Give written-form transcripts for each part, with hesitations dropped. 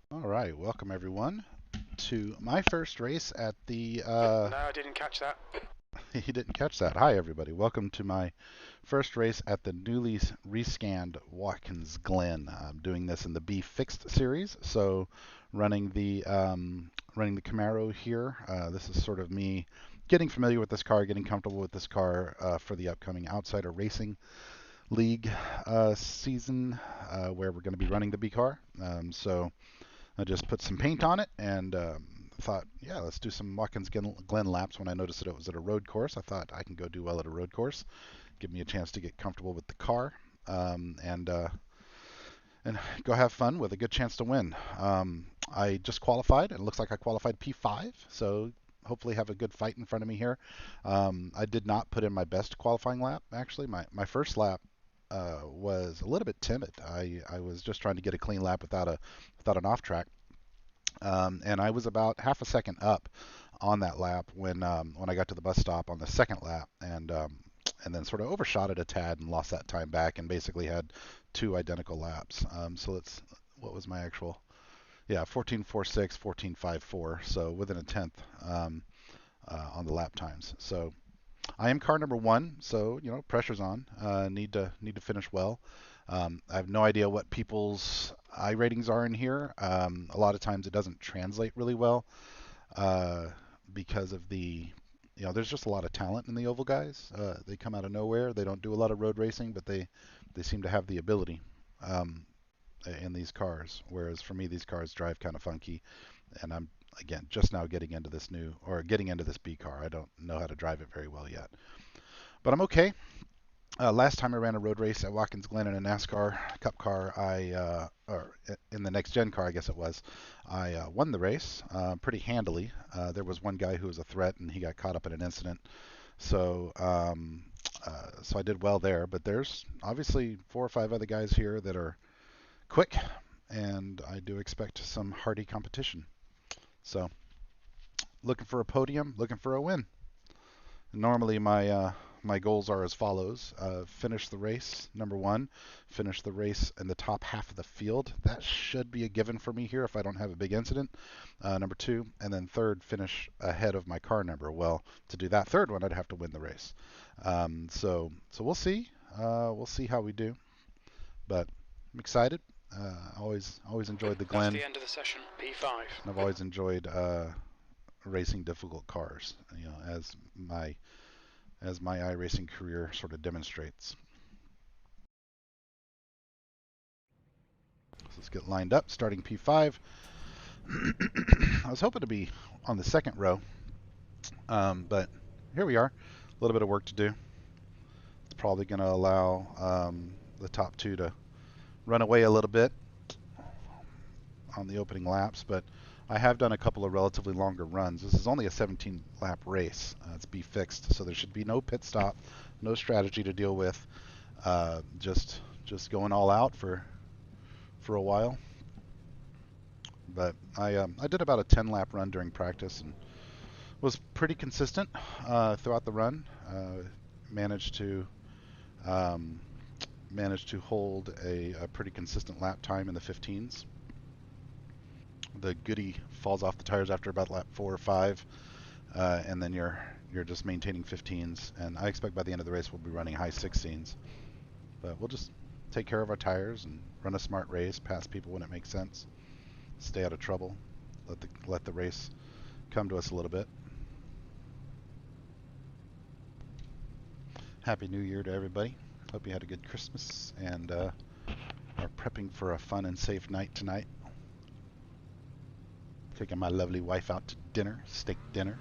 All right, welcome everyone to my first race at the. No, I didn't catch that. You didn't catch that. Hi everybody, welcome to my first race at the newly rescanned Watkins Glen. I'm doing this in the B Fixed series, so running the running the Camaro here. This is sort of me getting familiar with this car, getting comfortable with this car for the upcoming Outsider Racing League season, where we're going to be running the B car. So I just put some paint on it and thought, yeah, let's do some Watkins Glen laps. When I noticed that it was at a road course, I thought I can go do well at a road course. Give me a chance to get comfortable with the car and go have fun with a good chance to win. I just qualified, and it looks like I qualified P5, so hopefully have a good fight in front of me here. I did not put in my best qualifying lap, actually. My first lap was a little bit timid. I was just trying to get a clean lap without an off track. And I was about half a second up on that lap when I got to the bus stop on the second lap, and then sort of overshot it a tad and lost that time back, and basically had two identical laps. So let's what was my actual? Yeah, 14.46, 14.54, so within a tenth on the lap times. So I am car number one, so pressure's on. Need to finish well. I have no idea what people's I ratings are in here. A lot of times it doesn't translate really well uh, because of there's just a lot of talent in the oval guys. They come out of nowhere. They don't do a lot of road racing, but they seem to have the ability um, in these cars. Whereas for me, these cars drive kind of funky, and I'm again just now getting into this B car. I don't know how to drive it very well yet, but I'm okay. Last time I ran a road race at Watkins Glen in a NASCAR Cup car, or in the next gen car, I guess it was, I won the race pretty handily. There was one guy who was a threat, and he got caught up in an incident. So I did well there. But there's obviously four or five other guys here that are quick, and I do expect some hardy competition. So looking for a podium, looking for a win. Normally, my goals are as follows: finish the race, number one, finish the race in the top half of the field. That should be a given for me here if I don't have a big incident. Number two, and then third, finish ahead of my car number. Well, to do that third one, I'd have to win the race. So we'll see. We'll see how we do. But I'm excited. Always enjoyed the That's Glen, the end of the session. P5. and I've always enjoyed racing difficult cars. As my iRacing career sort of demonstrates. So let's get lined up, starting P5. I was hoping to be on the second row, but here we are. A little bit of work to do. It's probably going to allow the top two to run away a little bit on the opening laps, but I have done a couple of relatively longer runs. This is only a 17 lap race. It's B fixed, so there should be no pit stop, no strategy to deal with. Just going all out for a while. But I did about a 10 lap run during practice and was pretty consistent throughout the run. Managed to um, managed to hold a pretty consistent lap time in the 15s. The goodie falls off the tires after about lap 4 or 5, and then you're just maintaining 15s. And I expect by the end of the race we'll be running high 16s. But we'll just take care of our tires and run a smart race, pass people when it makes sense, stay out of trouble, let the race come to us a little bit. Happy New Year to everybody. Hope you had a good Christmas and are prepping for a fun and safe night tonight. Taking my lovely wife out to dinner, steak dinner.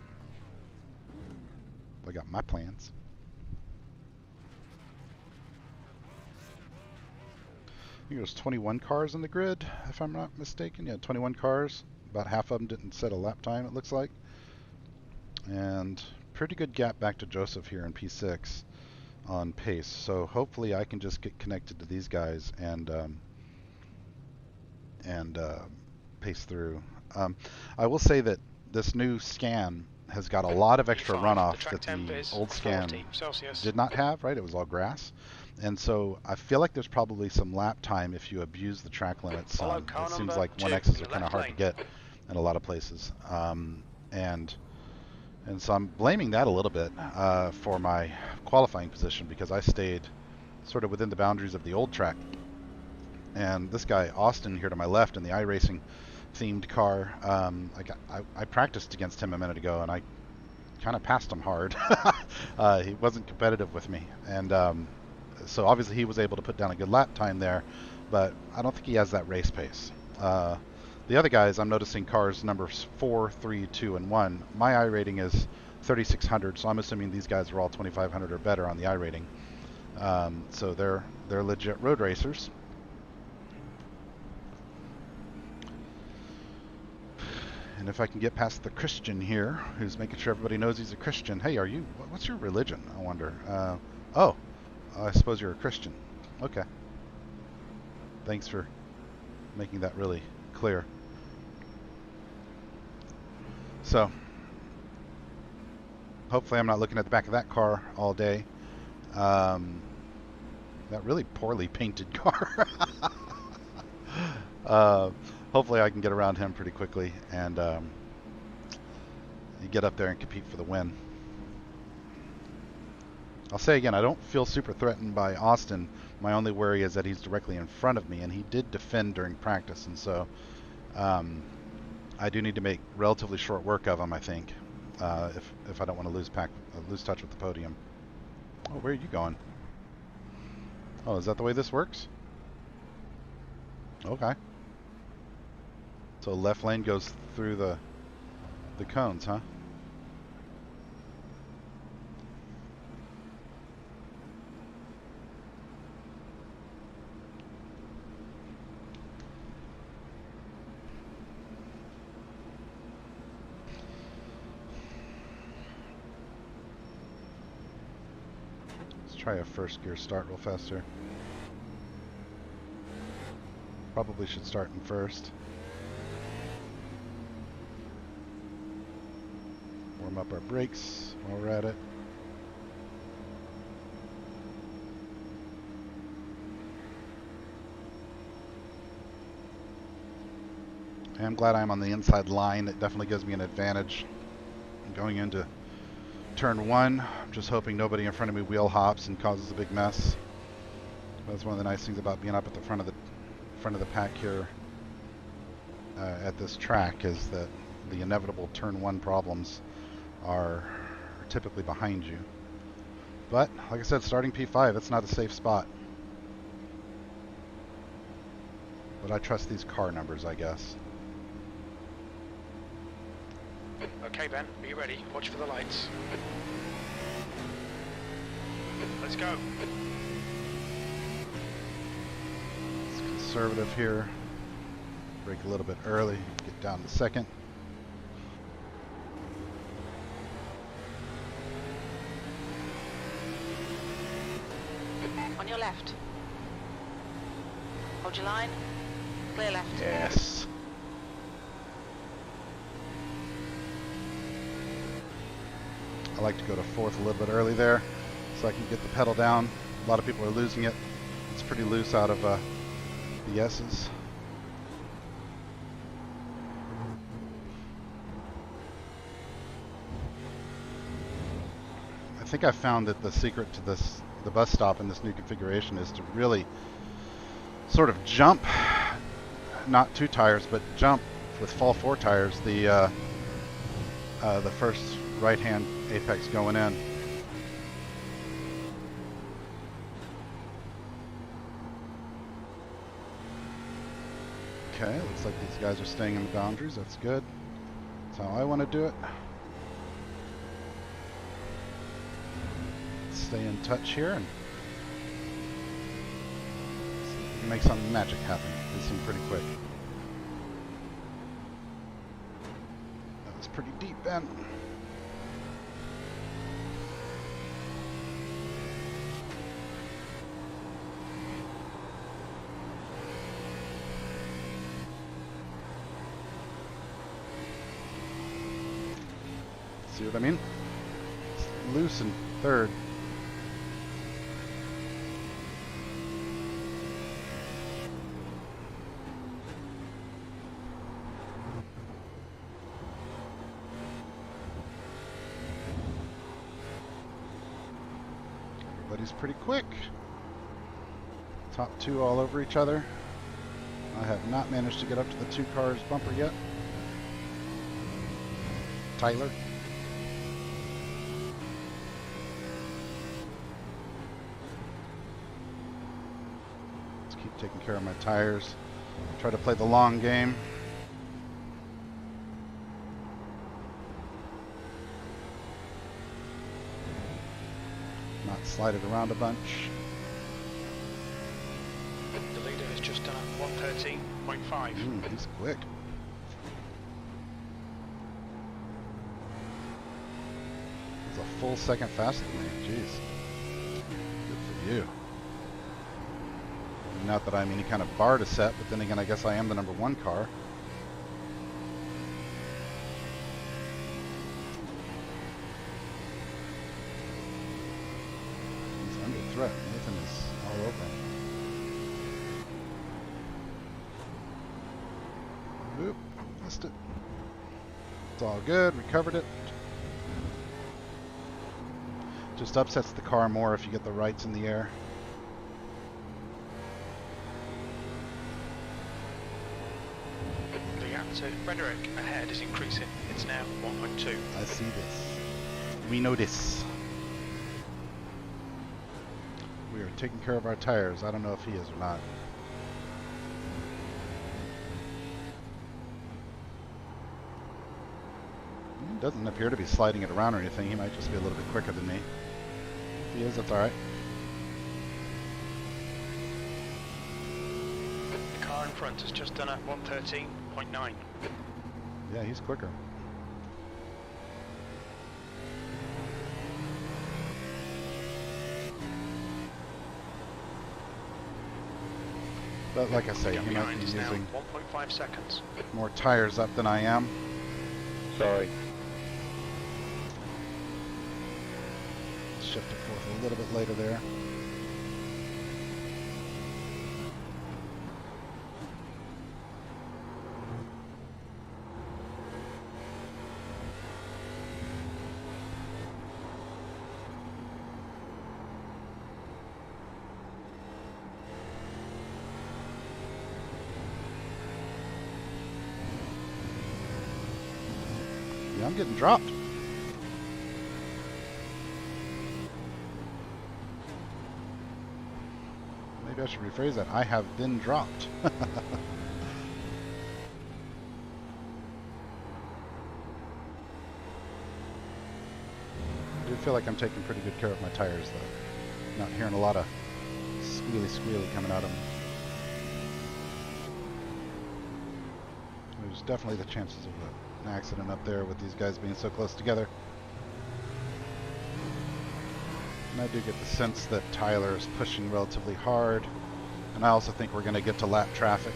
I got my plans. I think there's 21 cars in the grid, if I'm not mistaken. Yeah, 21 cars. About half of them didn't set a lap time, it looks like. And pretty good gap back to Joseph here in P6 on pace. So hopefully I can just get connected to these guys and pace through. I will say that this new scan has got a lot of extra P5. The runoff track that temp the is old scan 40 Celsius. did not have, right? It was all grass. And so I feel like there's probably some lap time if you abuse the track limits Follow some. car It seems number like 2 1Xs in are the kind of left hard to lane. get in a lot of places. And so I'm blaming that a little bit for my qualifying position because I stayed sort of within the boundaries of the old track. And this guy, Austin, here to my left in the iRacing themed car, I practiced against him a minute ago and I kind of passed him hard. He wasn't competitive with me. And so obviously he was able to put down a good lap time there, but I don't think he has that race pace. The other guys, I'm noticing cars numbers 4, 3, 2, and 1. My I rating is 3,600, so I'm assuming these guys are all 2,500 or better on the I rating. So they're legit road racers. And if I can get past the Christian here, who's making sure everybody knows he's a Christian. Hey, what's your religion? I wonder. Oh, I suppose you're a Christian. Okay. Thanks for making that really clear. So, hopefully I'm not looking at the back of that car all day. That really poorly painted car. Hopefully I can get around him pretty quickly and get up there and compete for the win. I'll say again, I don't feel super threatened by Austin. My only worry is that he's directly in front of me, and he did defend during practice, and so I do need to make relatively short work of him, I think, if I don't want to lose touch with the podium. Oh, where are you going? Oh, is that the way this works? Okay. So left lane goes through the cones, huh? Try a first gear start real fast here. Probably should start in first. Warm up our brakes while we're at it. I'm glad I'm on the inside line. It definitely gives me an advantage going into turn 1. I'm just hoping nobody in front of me wheel hops and causes a big mess. That's one of the nice things about being up at the front of the pack here at this track is that the inevitable turn 1 problems are typically behind you. But like I said, starting P5, it's not a safe spot. But I trust these car numbers, I guess. Okay, Ben, are you ready? Watch for the lights. Let's go. It's conservative here. Brake a little bit early. Get down to second. On your left. Hold your line. Clear left. Yes. I like to go to fourth a little bit early there so I can get the pedal down. A lot of people are losing it. It's pretty loose out of the S's. I think I found that the secret to the bus stop in this new configuration is to really sort of jump, not 2 tires, but jump with fall 4 tires, the first right-hand apex going in. Okay, looks like these guys are staying in the boundaries. That's good. That's how I want to do it. Stay in touch here and see if we can make some magic happen. This one pretty quick. That was pretty deep, Ben. See what I mean? It's loose in third. He's pretty quick. Top two all over each other. I have not managed to get up to the 2 cars bumper yet. Tyler. Let's keep taking care of my tires. Try to play the long game. Not slide it around a bunch. The leader has just done a 113.5. He's quick. He's a full second faster than me. Jeez. Good for you. Not that I'm any kind of bar to set, but then again, I guess I am the number 1 car. He's under threat. Nathan is all over him. Oop, missed it. It's all good, recovered it. Just upsets the car more if you get the rights in the air. The gap to Frederick ahead is increasing. It's now 1.2. I see this. We know this. We are taking care of our tires. I don't know if he is or not. He doesn't appear to be sliding it around or anything. He might just be a little bit quicker than me. If he is, that's alright. The car in front has just done a 113.9. Yeah, he's quicker. But like I say, he might Behind be is now using 1.5 seconds. more tires up than I am. Sorry. Shift it forth a little bit later there. Yeah, I'm getting dropped. Maybe I should rephrase that. I have been dropped. I do feel like I'm taking pretty good care of my tires, though. Not hearing a lot of squealy coming out of them. There's definitely the chances of an accident up there with these guys being so close together. And I do get the sense that Tyler is pushing relatively hard. And I also think we're going to get to lap traffic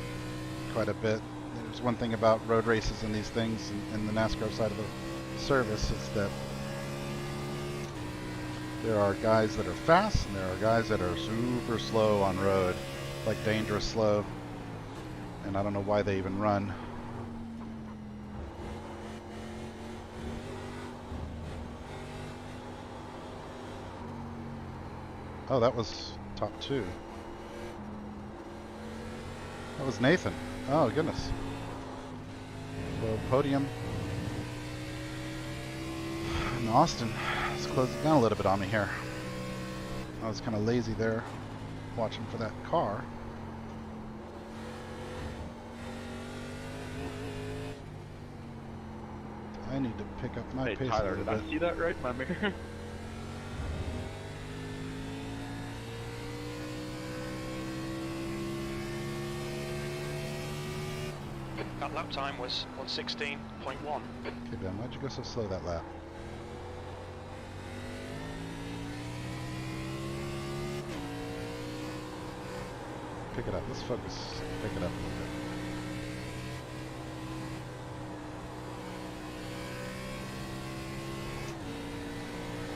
quite a bit. There's one thing about road races and these things in the NASCAR side of the service is that there are guys that are fast and there are guys that are super slow on road, like dangerous slow. And I don't know why they even run. Oh, that was top 2. That was Nathan. Oh, goodness. So, podium. And Austin is closing down a little bit on me here. I was kind of lazy there, watching for that car. I need to pick up my Hey pace Tyler, a did little I bit. see that right in my mirror? That lap time was 116.1. Okay, Ben, why'd you go so slow that lap? Pick it up. Let's focus. Pick it up a little bit.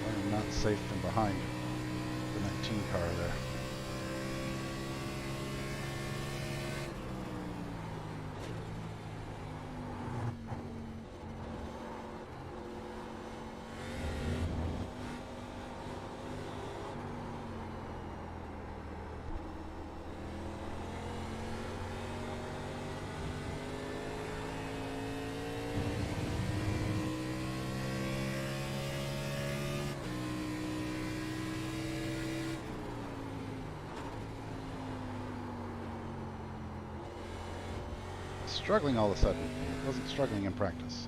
I am not safe from behind the 19 car there. Struggling all of a sudden. Wasn't struggling in practice.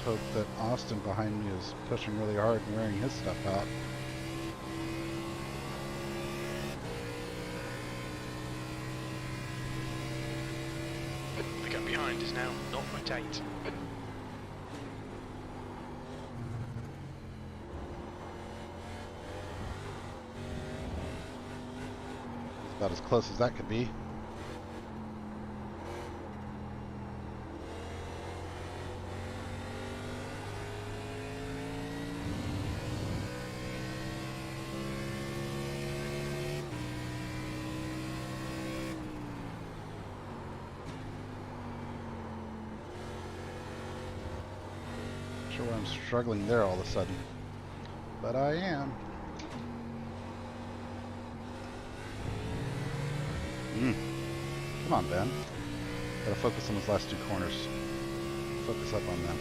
Hope that Austin behind me is pushing really hard and wearing his stuff out. The gap behind is now 0.8. It's about as close as that could be. Sure, I'm struggling there all of a sudden, but I am. Come on, Ben. Gotta focus on those last two corners. Focus up on them.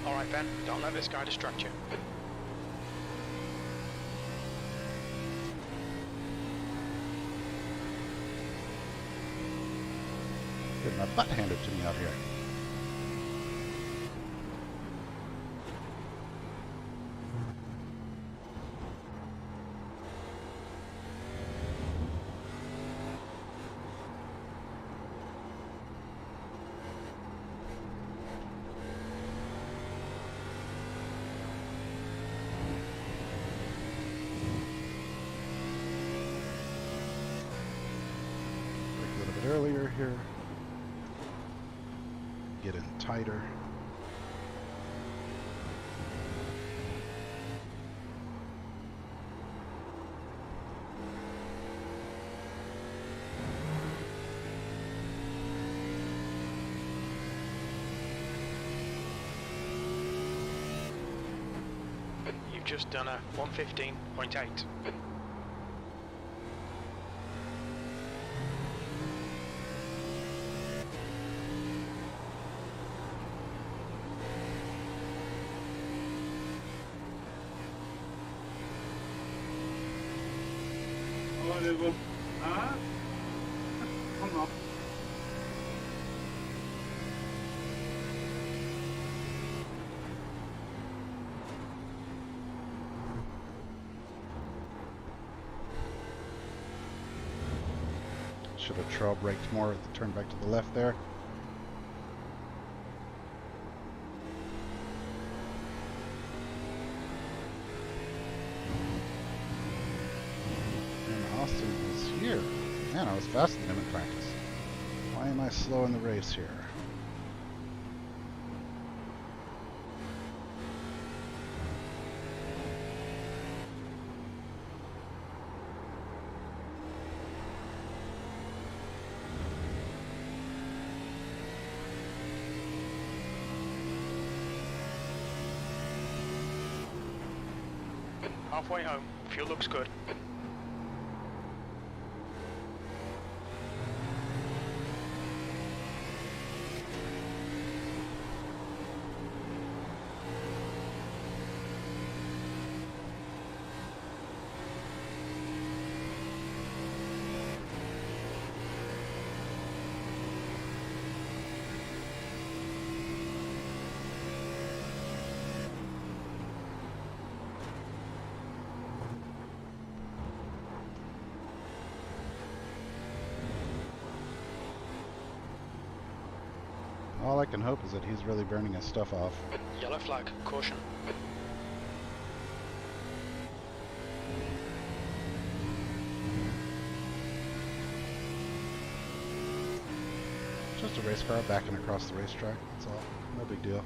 Alright Ben, don't let this guy distract you. Getting my butt handed to me out here. Earlier here, get in tighter. You've just done a 1:15.8. Should have trail braked more at the turn back to the left there. And Austin is here. Man, I was faster than him in practice. Why am I slow in the race here? Halfway home, fuel looks good. All I can hope is that he's really burning his stuff off. Yellow flag, caution. Just just a race car backing across the racetrack. That's all. No big deal.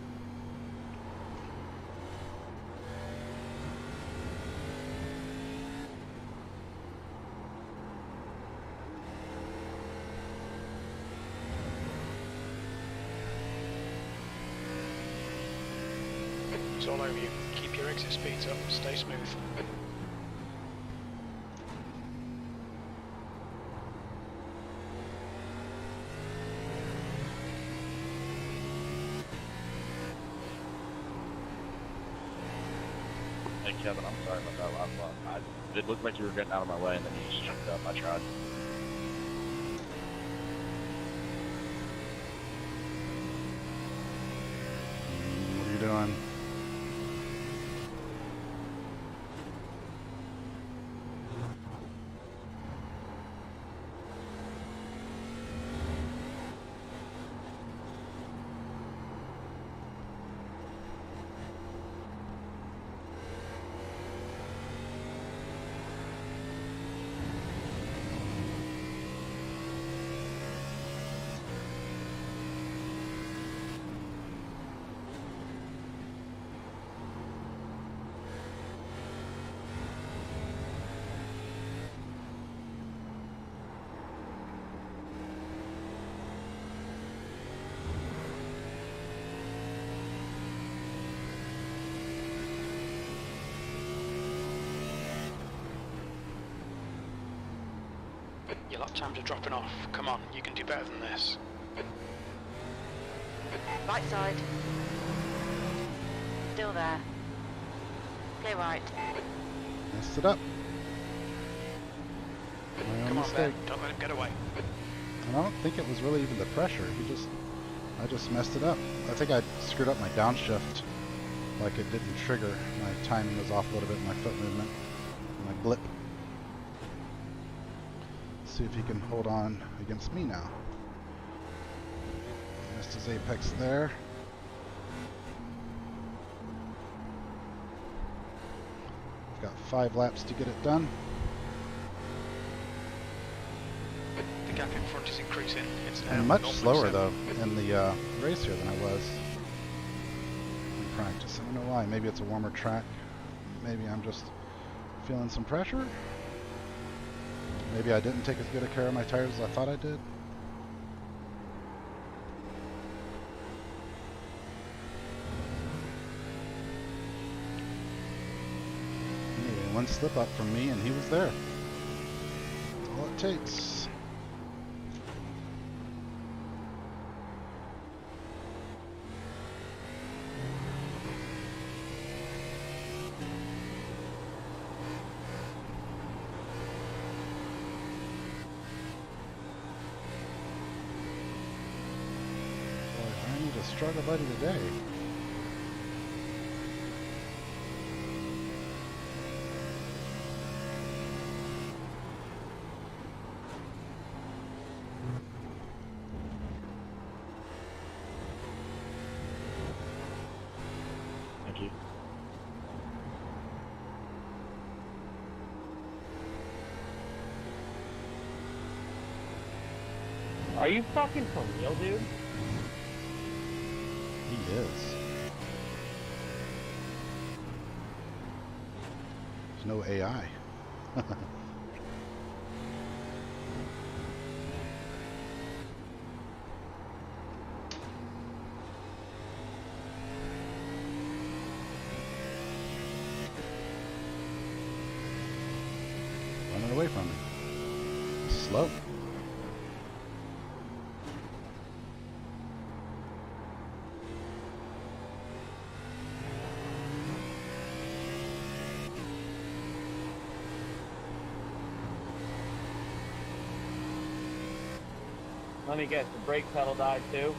It's all over you. Keep your exit speeds up. Stay smooth. Hey Kevin, I'm sorry about that last one. It looked like you were getting out of my way and then you just jumped up. I tried. What are you doing? Your lap times are dropping off. Come on, you can do better than this. Right side. Still there. Go right. Messed it up. My own Come on, Ben. mistake. Don't let him get away. And I don't think it was really even the pressure. I just messed it up. I think I screwed up my downshift. Like it didn't trigger. My timing was off a little bit, my foot movement, my blip. See if he can hold on against me now. Missed his apex there. Got 5 laps to get it done. The gap in front is increasing. It's now I'm much 0.7. slower though in the race here than I was in practice. I don't know why. Maybe it's a warmer track. Maybe I'm just feeling some pressure. Maybe I didn't take as good a care of my tires as I thought I did. Anyway, one slip up from me and he was there. That's all it takes. I need a struggle buddy today. Thank you. Are you fucking for real, dude? He is. There's no AI. Running away from me. Slow. Let me guess, the brake pedal died too?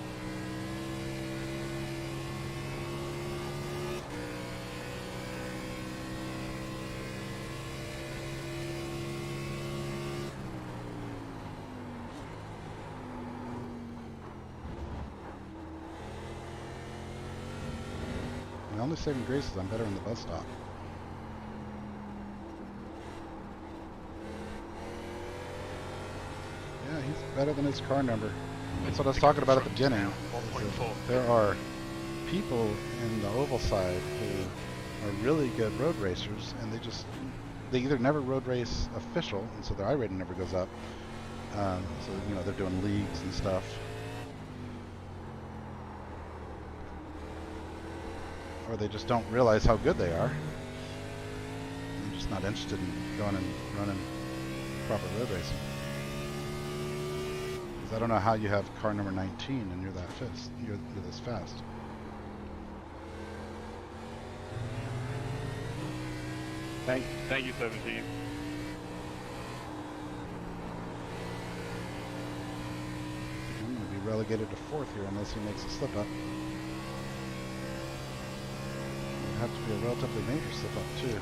My only saving grace is I'm better in the bus stop. Yeah, he's better than his car number. That's what I was The gap talking in about at the front is beginning. now Is 1.4. that there are people in the oval side who are really good road racers, and they either never road race official, and so their iRating never goes up. So they're doing leagues and stuff, or they just don't realize how good they are. They're just not interested in going and running proper road racing. 'Cause I don't know how you have car number 19 and you're that fast. You're this fast. Thank you, 17. I'm going to be relegated to fourth here unless he makes a slip up. It'd have to be a relatively major slip up too.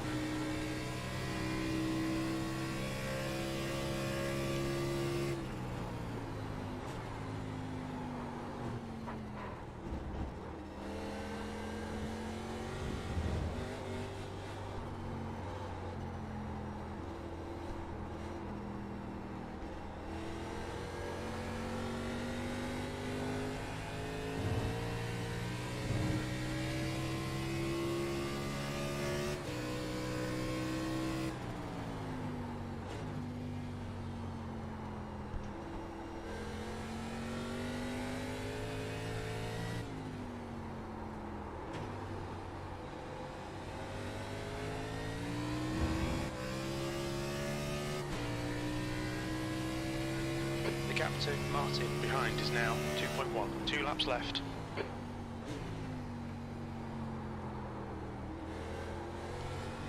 The gap to Martin behind is now 2.1. 2 laps left.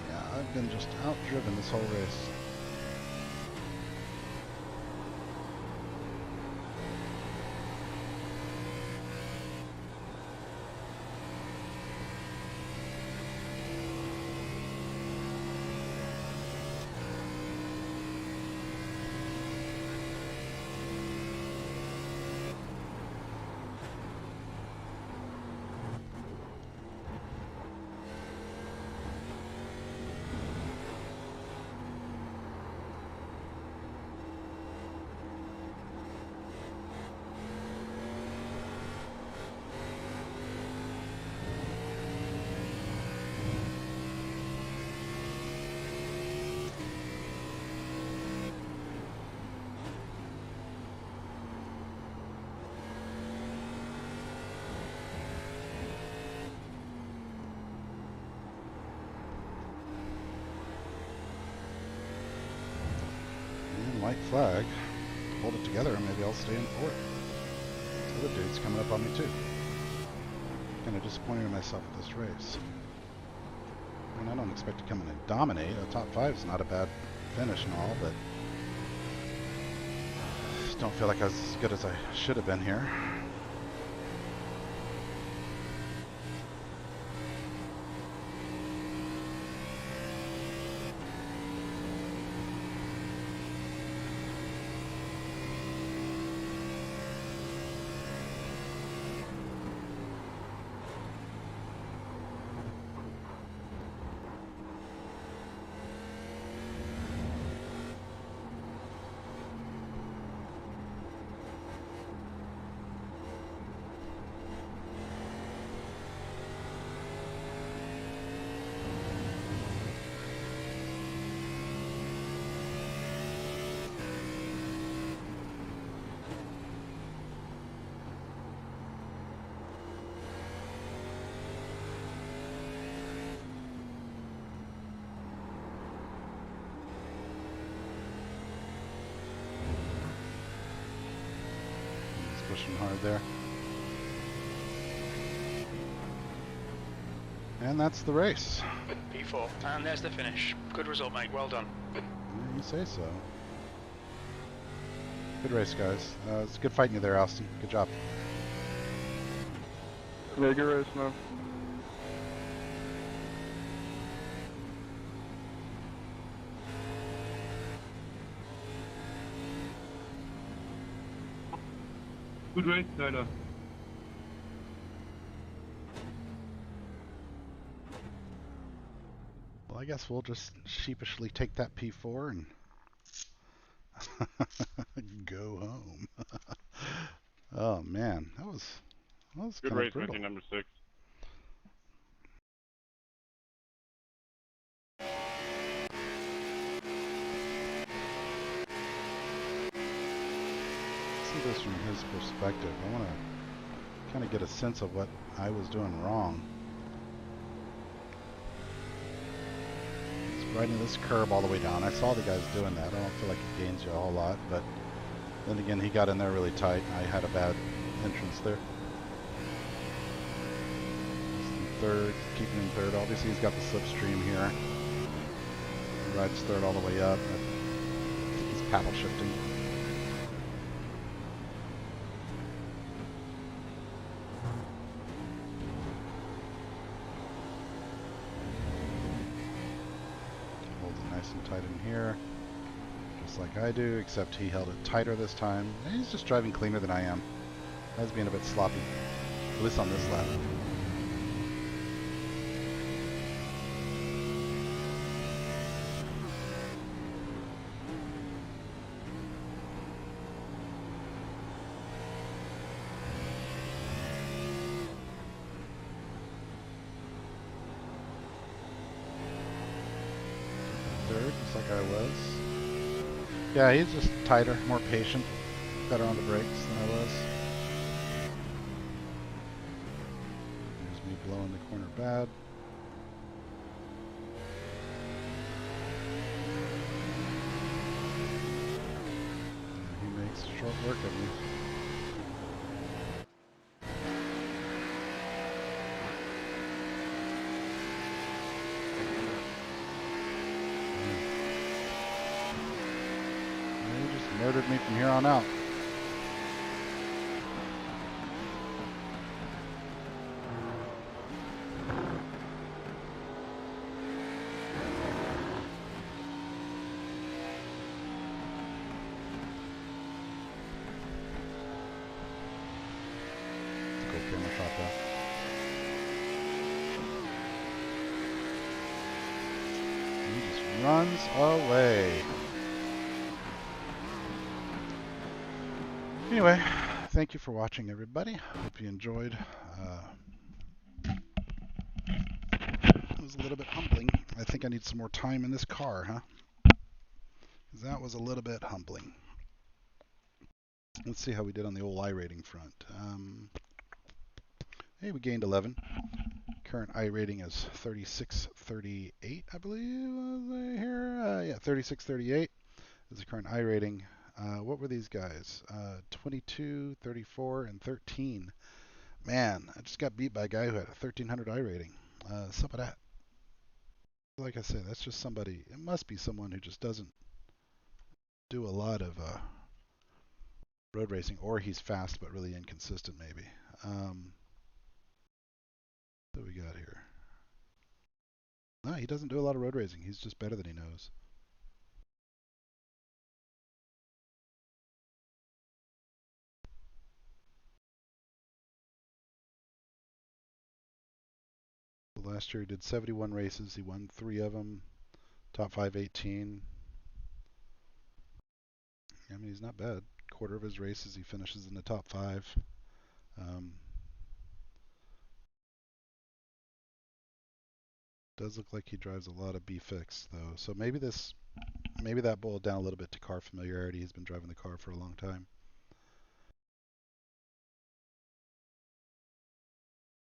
Yeah, I've been just outdriven this whole race. White flag. Hold it together and maybe I'll stay in fourth. This other dude's coming up on me too. Kind of disappointed in myself at this race. I mean, I don't expect to come in and dominate. A top 5 is not a bad finish and all, but I just don't feel like I was as good as I should have been here. Pushing hard there. And that's the race. P4. And there's the finish. Good result, mate. Well done. Yeah, you say so. Good race, guys. It's good fighting you there, Austin. Good job. Yeah, good race, man. Good race, Tyler. Well, I guess we'll just sheepishly take that P4 and go home. Oh man, that was Good kind of race, brutal. rookie number 6. See this from his perspective. I want to kind of get a sense of what I was doing wrong. He's riding this curb all the way down. I saw the guys doing that. I don't feel like it gains you a whole lot, but then again, he got in there really tight. I had a bad entrance there. He's in third, keeping in third. Obviously, he's got the slipstream here. He rides third all the way up. I think he's paddle shifting. Holds it nice and tight in here. Just like I do, except he held it tighter this time. And he's just driving cleaner than I am. I was being a bit sloppy, at least on this lap. Third, just like I was. Yeah, he's just tighter, more patient, better on the brakes than I was. There's me blowing the corner bad. And he makes short work of me. He just murdered me from here on out. Cool camera shot though. He just runs away. Anyway, thank you for watching, everybody. Hope you enjoyed. It was a little bit humbling. I think I need some more time in this car, huh? 'Cause that was a little bit humbling. Let's see how we did on the old iRating front. Hey, we gained 11. Current iRating is 3638, I believe. Was I here? Yeah, 3638 is the current iRating. What were these guys? 22, 34, and 13. Man, I just got beat by a guy who had a 1300 iRating. Some of that. Like I said, that's just somebody. It must be someone who just doesn't do a lot of road racing, or he's fast but really inconsistent, maybe. What do we got here? No, he doesn't do a lot of road racing. He's just better than he knows. So last year he did 71 races. He won 3 of them. Top 5, 18. I mean, he's not bad. Quarter of his races he finishes in the top 5. Does look like he drives a lot of B-Fix though. So maybe that boiled down a little bit to car familiarity. He's been driving the car for a long time.